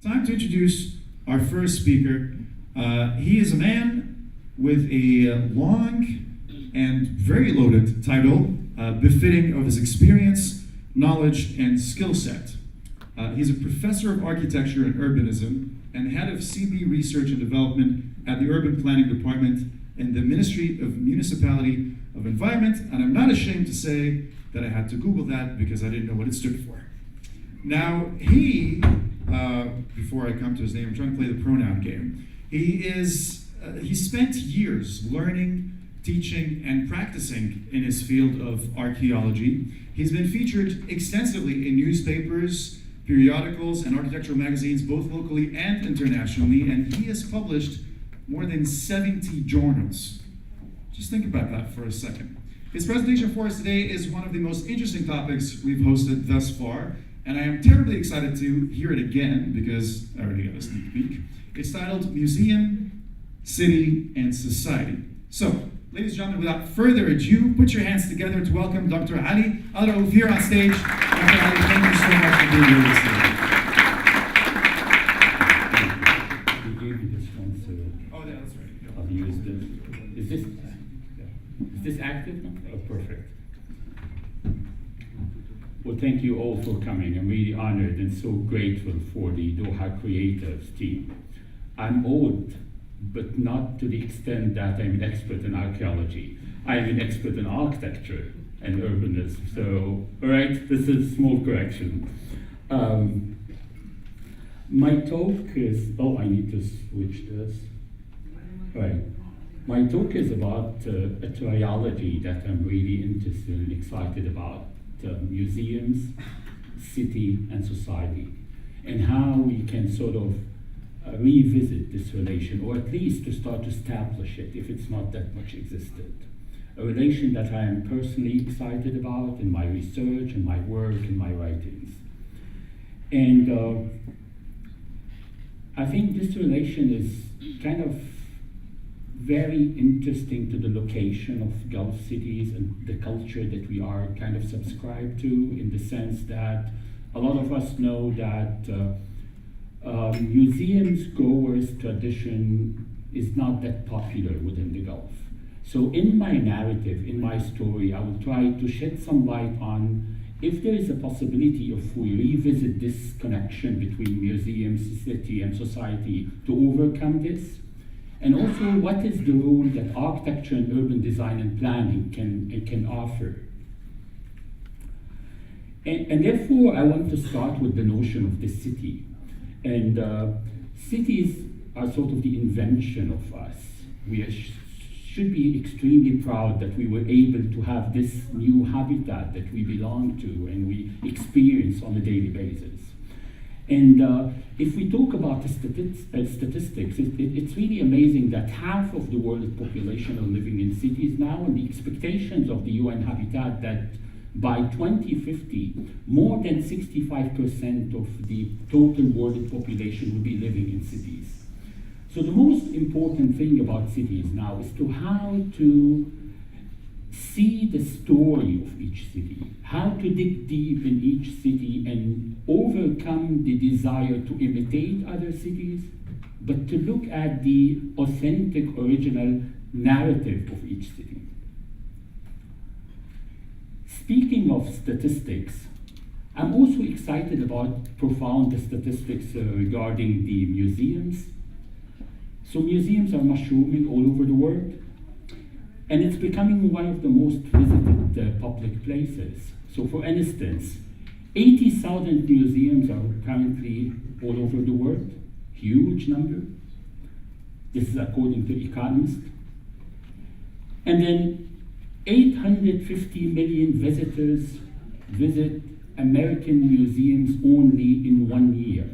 Time to introduce our first speaker. He is a man with a long and very loaded title, befitting of his experience, knowledge, and skill set. He's a professor of architecture and urbanism and head of CB Research and Development at the Urban Planning Department in the Ministry of Municipality of Environment, and I'm not ashamed to say that I had to Google that because I didn't know what it stood for. Now, before I come to his name, I'm trying to play the pronoun game. He spent years learning, teaching, and practicing in his field of archaeology. He's been featured extensively in newspapers, periodicals, and architectural magazines, both locally and internationally, and he has published more than 70 journals. Just think about that for a second. His presentation for us today is one of the most interesting topics we've hosted thus far, and I am terribly excited to hear it again because I already got a sneak peek. It's titled Museum, City, and Society. So, ladies and gentlemen, without further ado, put your hands together to welcome Dr. Ali Alraouf here on stage. Dr. Ali, thank you so much for being here this evening. You gave me this one, so Oh, yeah, that's right. I'll use this. Is this active now? Oh, perfect. Well, thank you all for coming. I'm really honored and so grateful for the DohaCreatives team. I'm old, but not to the extent that I'm an expert in archaeology. I'm an expert in architecture and urbanism. So, all right, this is a small correction. My talk is, I need to switch this. All right. My talk is about a triology that I'm really interested and excited about. Museums, city, and society, and how we can sort of revisit this relation, or at least to start to establish it if it's not that much existed. A relation that I am personally excited about in my research, in my work, in my writings. And I think this relation is kind of very interesting to the location of Gulf cities and the culture that we are kind of subscribed to, in the sense that a lot of us know that museums goers tradition is not that popular within the Gulf. So in my narrative, in my story, I will try to shed some light on if there is a possibility if we revisit this connection between museums, city, and society to overcome this. And also, what is the role that architecture and urban design and planning can offer? And therefore, I want to start with the notion of the city. And cities are sort of the invention of us. We should be extremely proud that we were able to have this new habitat that we belong to and we experience on a daily basis. And if we talk about the statistics, it's really amazing that half of the world population are living in cities now, and the expectations of the UN Habitat that by 2050, more than 65% of the total world population will be living in cities. So the most important thing about cities now is to how to see the story of each city, how to dig deep in each city and overcome the desire to imitate other cities, but to look at the authentic, original narrative of each city. Speaking of statistics, I'm also excited about profound statistics regarding the museums. So museums are mushrooming all over the world. And it's becoming one of the most visited public places. So for instance, 80,000 museums are currently all over the world, huge number. This is according to economists. And then 850 million visitors visit American museums only in 1 year.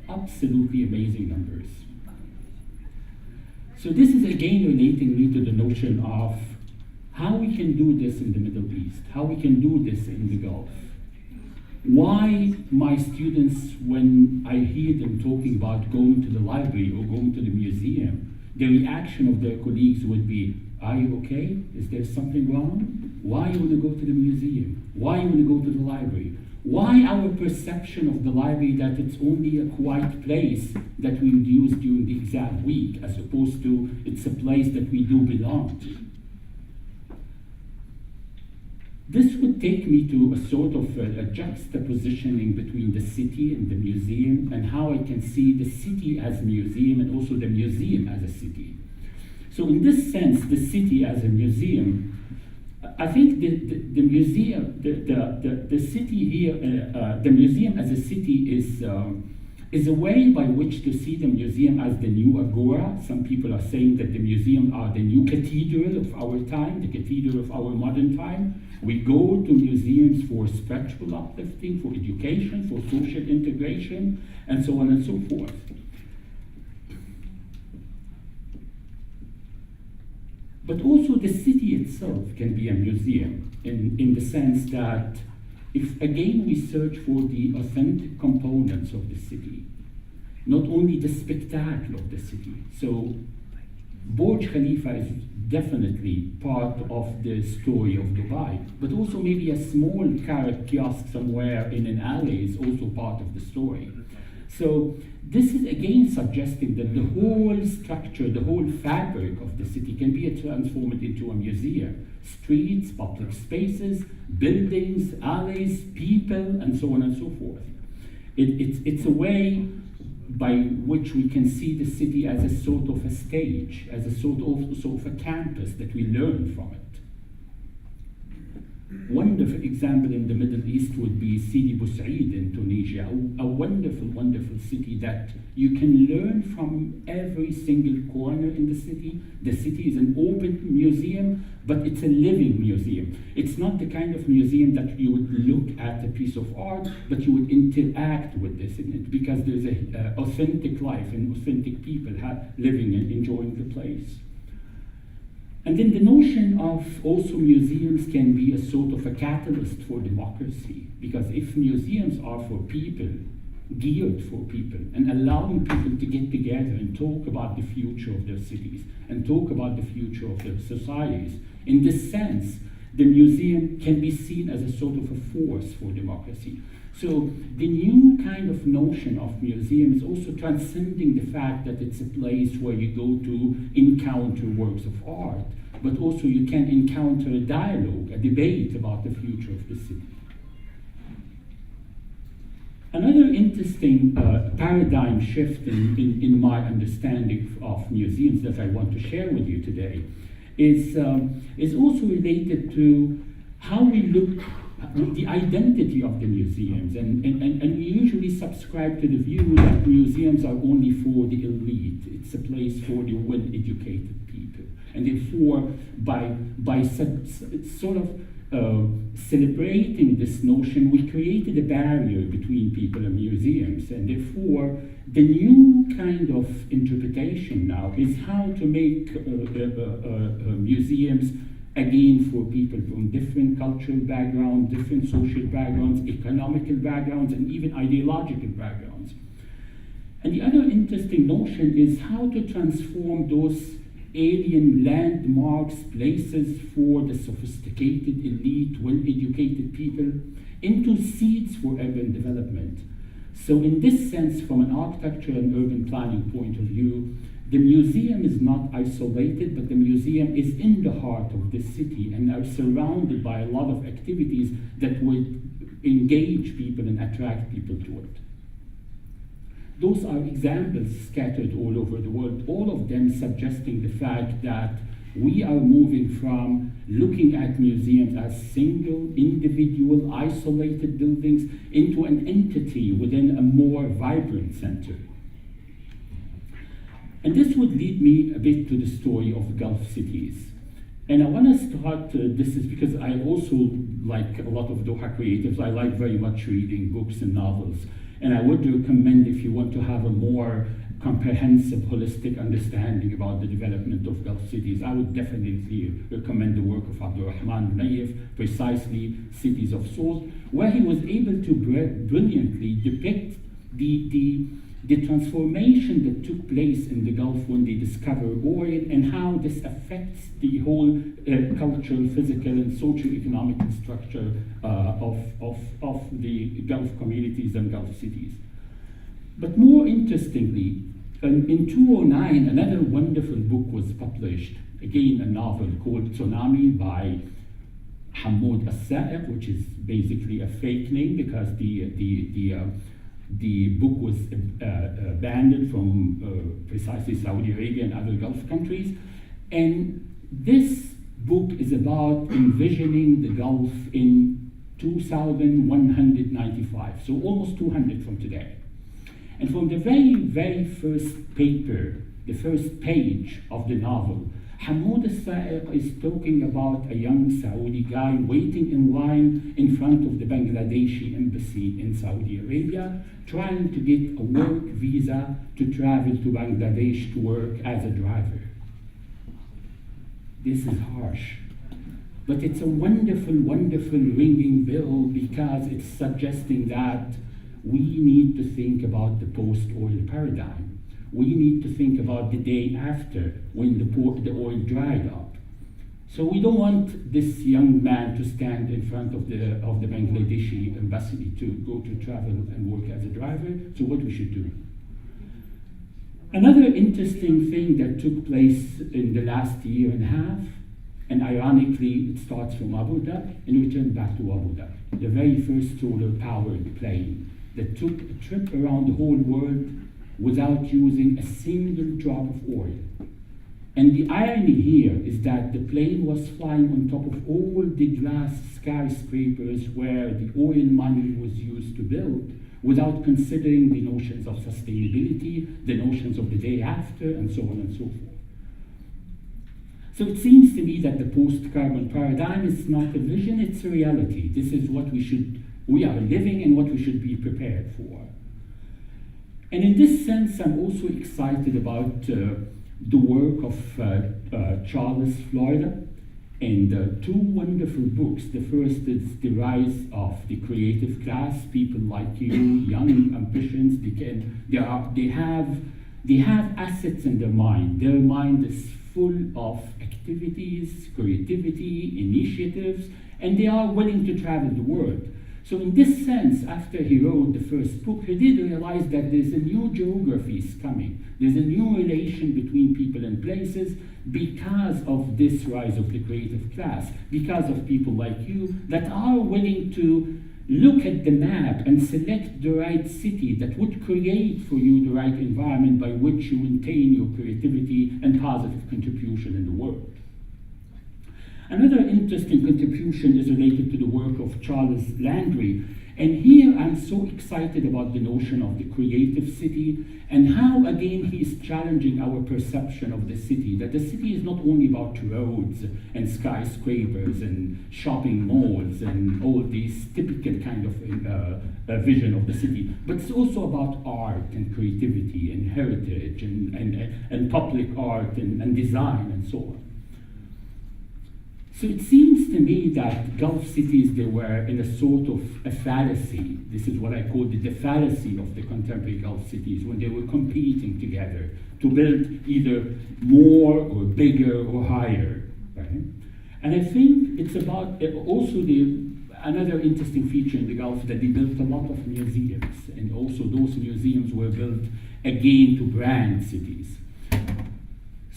Absolutely amazing numbers. So this is again relating me to the notion of how we can do this in the Middle East, how we can do this in the Gulf. Why my students, when I hear them talking about going to the library or going to the museum, the reaction of their colleagues would be, are you okay? Is there something wrong? Why you want to go to the museum? Why you want to go to the library? Why our perception of the library that it's only a quiet place that we would use during the exam week, as opposed to it's a place that we do belong to? This would take me to a sort of a juxtapositioning between the city and the museum, and how I can see the city as a museum and also the museum as a city. So in this sense, the city as a museum, I think the museum, the city here, the museum as a city is a way by which to see the museum as the new agora. Some people are saying that the museum are the new cathedral of our time, the cathedral of our modern time. We go to museums for spiritual uplifting, for education, for social integration, and so on and so forth. But also the city itself can be a museum in the sense that if again we search for the authentic components of the city, not only the spectacle of the city. So Burj Khalifa is definitely part of the story of Dubai, but also maybe a small carrot kiosk somewhere in an alley is also part of the story. So this is again suggesting that the whole structure, the whole fabric of the city can be transformed into a museum. Streets, public spaces, buildings, alleys, people, and so on and so forth. It's a way by which we can see the city as a sort of a stage, as a sort of a campus that we learn from it. Wonderful example in the Middle East would be Sidi Boussaid in Tunisia, a wonderful, wonderful city that you can learn from every single corner in the city. The city is an open museum, but it's a living museum. It's not the kind of museum that you would look at a piece of art, but you would interact with this in it, because there's an authentic life and authentic people living and enjoying the place. And then the notion of also museums can be a sort of a catalyst for democracy, because if museums are for people, geared for people, and allowing people to get together and talk about the future of their cities, and talk about the future of their societies, in this sense, the museum can be seen as a sort of a force for democracy. So the new kind of notion of museum is also transcending the fact that it's a place where you go to encounter works of art, but also you can encounter a dialogue, a debate about the future of the city. Another interesting paradigm shift in my understanding of museums that I want to share with you today is also related to how we look the identity of the museums, and we usually subscribe to the view that museums are only for the elite. It's a place for the well-educated people, and therefore by sort of celebrating this notion, we created a barrier between people and museums, and therefore the new kind of interpretation now is how to make museums again for people from different cultural backgrounds, different social backgrounds, economical backgrounds, and even ideological backgrounds. And the other interesting notion is how to transform those alien landmarks, places for the sophisticated, elite, well-educated people into seeds for urban development. So in this sense, from an architecture and urban planning point of view, the museum is not isolated, but the museum is in the heart of the city and are surrounded by a lot of activities that would engage people and attract people to it. Those are examples scattered all over the world, all of them suggesting the fact that we are moving from looking at museums as single, individual, isolated buildings into an entity within a more vibrant center. And this would lead me a bit to the story of Gulf cities. And I want to start, this is because I also, like a lot of DohaCreatives, I like very much reading books and novels. And I would recommend, if you want to have a more comprehensive, holistic understanding about the development of Gulf cities, I would definitely recommend the work of Abdurrahman Munayef, precisely Cities of Salt, where he was able to brilliantly depict the the transformation that took place in the Gulf when they discovered oil and how this affects the whole cultural, physical, and socio-economic structure of the Gulf communities and Gulf cities. But more interestingly, in 2009, another wonderful book was published, again a novel called Tsunami by Hamoud Al-Sa'iq, which is basically a fake name because the book was banned from precisely Saudi Arabia and other Gulf countries. And this book is about envisioning the Gulf in 2195, so almost 200 from today. And from the very, very first paper, the first page of the novel, Hamoud Al-Sa'iq is talking about a young Saudi guy waiting in line in front of the Bangladeshi embassy in Saudi Arabia, trying to get a work visa to travel to Bangladesh to work as a driver. This is harsh, but it's a wonderful, wonderful ringing bell because it's suggesting that we need to think about the post-oil paradigm. We need to think about the day after when the oil dried up. So we don't want this young man to stand in front of the Bangladeshi embassy to go to travel and work as a driver. So what we should do? Another interesting thing that took place in the last year and a half, and ironically it starts from Abu Dhabi, and we turn back to Abu Dhabi, the very first solar-powered plane that took a trip around the whole world without using a single drop of oil. And the irony here is that the plane was flying on top of all the glass skyscrapers where the oil money was used to build, without considering the notions of sustainability, the notions of the day after, and so on and so forth. So it seems to me that the post-carbon paradigm is not a vision, it's a reality. This is what we are living and what we should be prepared for. And in this sense, I'm also excited about the work of Charles Florida and two wonderful books. The first is The Rise of the Creative Class. People like you, young ambitions, they have assets in their mind. Their mind is full of activities, creativity, initiatives, and they are willing to travel the world. So in this sense, after he wrote the first book, he did realize that there's a new geography is coming. There's a new relation between people and places because of this rise of the creative class, because of people like you that are willing to look at the map and select the right city that would create for you the right environment by which you maintain your creativity and positive contribution in the world. Another interesting contribution is related to the work of Charles Landry. And here I'm so excited about the notion of the creative city and how, again, he is challenging our perception of the city, that the city is not only about roads and skyscrapers and shopping malls and all these typical kind of vision of the city, but it's also about art and creativity and heritage and public art and design and so on. So it seems to me that Gulf cities, they were in a sort of a fallacy. This is what I call the fallacy of the contemporary Gulf cities, when they were competing together to build either more or bigger or higher. Right? And I think it's about also another interesting feature in the Gulf, that they built a lot of museums, and also those museums were built again to brand cities.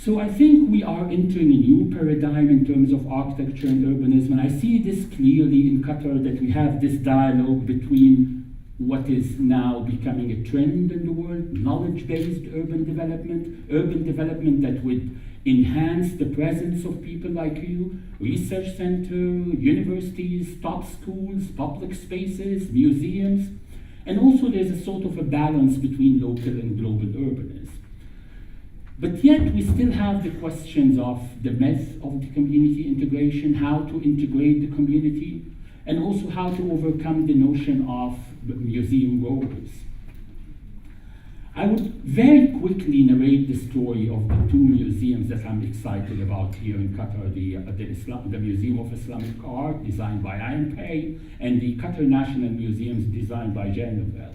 So I think we are entering a new paradigm in terms of architecture and urbanism, and I see this clearly in Qatar, that we have this dialogue between what is now becoming a trend in the world, knowledge-based urban development that would enhance the presence of people like you, research center, universities, top schools, public spaces, museums, and also there's a sort of a balance between local and global urbanism. But yet we still have the questions of the myth of the community integration, how to integrate the community, and also how to overcome the notion of museum goers. I would very quickly narrate the story of the two museums that I'm excited about here in Qatar, the Museum of Islamic Art, designed by Ayn Pay, and the Qatar National Museums, designed by Jean Nouvel.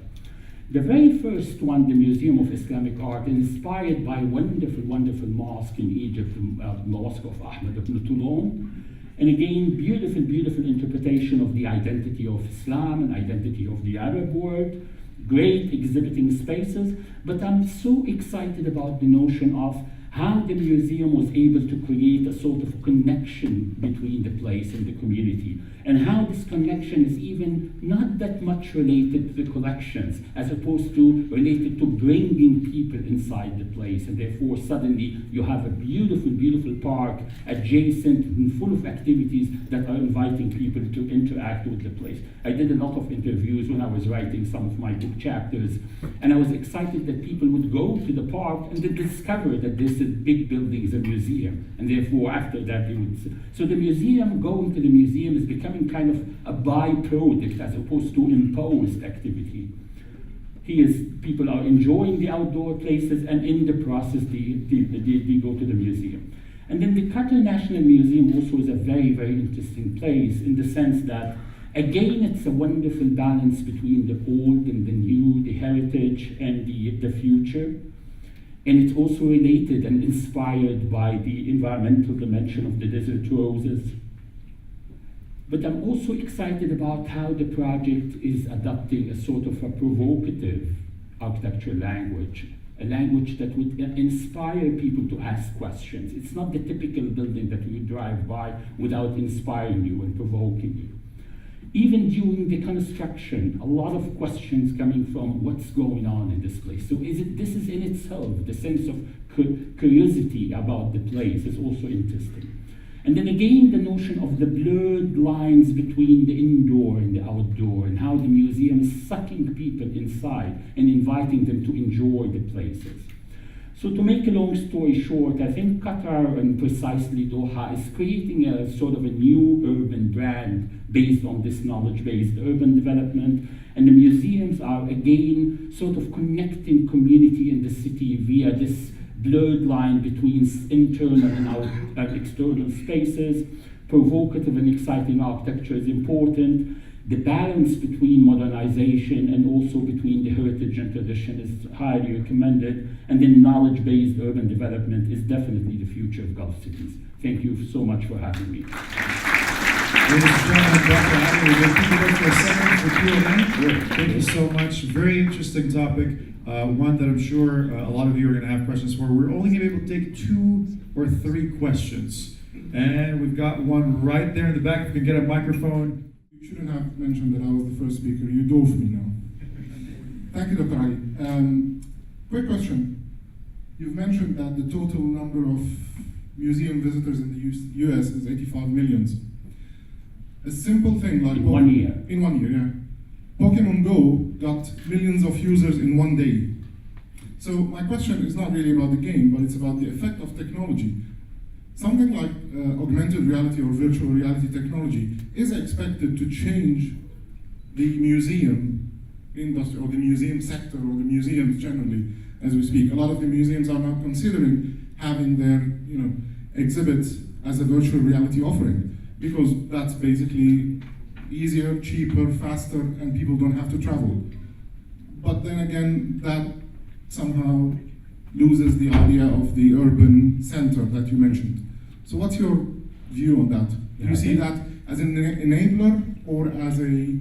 The very first one, the Museum of Islamic Art, inspired by a wonderful, wonderful mosque in Egypt, the Mosque of Ahmed ibn Toulon. And again, beautiful, beautiful interpretation of the identity of Islam and identity of the Arab world. Great exhibiting spaces, but I'm so excited about the notion of how the museum was able to create a sort of connection between the place and the community, and how this connection is even not that much related to the collections, as opposed to related to bringing people inside the place, and therefore suddenly you have a beautiful, beautiful park adjacent and full of activities that are inviting people to interact with the place. I did a lot of interviews when I was writing some of my book chapters, and I was excited that people would go to the park and then discover that this big building is a museum, and therefore after that they would. So the museum, going to the museum, is becoming kind of a byproduct as opposed to imposed activity. People are enjoying the outdoor places, and in the process they go to the museum. And then the Qatar National Museum also is a very, very interesting place in the sense that, again, it's a wonderful balance between the old and the new, the heritage and the future. And it's also related and inspired by the environmental dimension of the desert roses. But I'm also excited about how the project is adopting a sort of a provocative architectural language, a language that would inspire people to ask questions. It's not the typical building that you drive by without inspiring you and provoking you. Even during the construction, a lot of questions coming from what's going on in this place. So this is in itself, the sense of curiosity about the place is also interesting. And then again, the notion of the blurred lines between the indoor and the outdoor, and how the museum is sucking people inside and inviting them to enjoy the places. So to make a long story short, I think Qatar, and precisely Doha, is creating a sort of a new urban brand based on this knowledge-based urban development. And the museums are, again, sort of connecting community in the city via this blurred line between internal and external spaces. Provocative and exciting architecture is important. The balance between modernization and also between the heritage and tradition is highly recommended. And then knowledge-based urban development is definitely the future of Gulf cities. Thank you so much for having me. Ladies and gentlemen, Dr. Ali, we're going to keep it up for a second for Q&A. Thank you so much. Very interesting topic. One that I'm sure a lot of you are going to have questions for. We're only going to be able to take 2 or 3 questions. And we've got one right there in the back. If we can get a microphone. You shouldn't have mentioned that I was the first speaker. You dove me now. Thank you, Dr. Ali. Quick question. You've mentioned that the total number of museum visitors in the US is 85 million. A simple thing like... In 1 year. In 1 year, yeah. Pokemon Go got millions of users in 1 day. So my question is not really about the game, but it's about the effect of technology. Something like augmented reality or virtual reality technology is expected to change the museum industry or the museum sector or the museums generally as we speak. A lot of the museums are now considering having their exhibits as a virtual reality offering because that's basically easier, cheaper, faster, and people don't have to travel. But then again, that somehow loses the idea of the urban center that you mentioned. So what's your view on that? Do you see that as an enabler or as a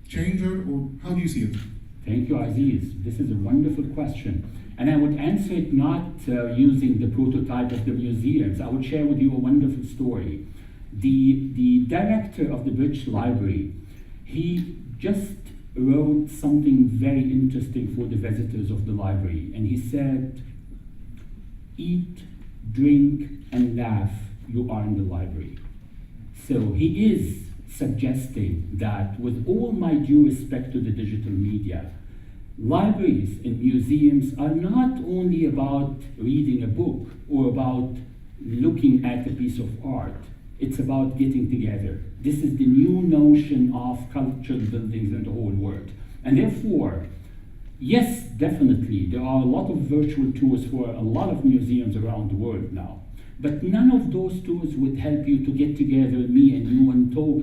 changer, or how do you see it? Thank you, Aziz. This is a wonderful question. And I would answer it not using the prototype of the museums. I would share with you a wonderful story. The director of the British Library, he just wrote something very interesting for the visitors of the library. And he said, eat, drink, and laugh, you are in the library. So he is suggesting that, with all my due respect to the digital media, libraries and museums are not only about reading a book or about looking at a piece of art. It's about getting together. This is the new notion of cultural buildings in the whole world. And therefore, yes, definitely, there are a lot of virtual tours for a lot of museums around the world now. But none of those tours would help you to get together, me and you, and talk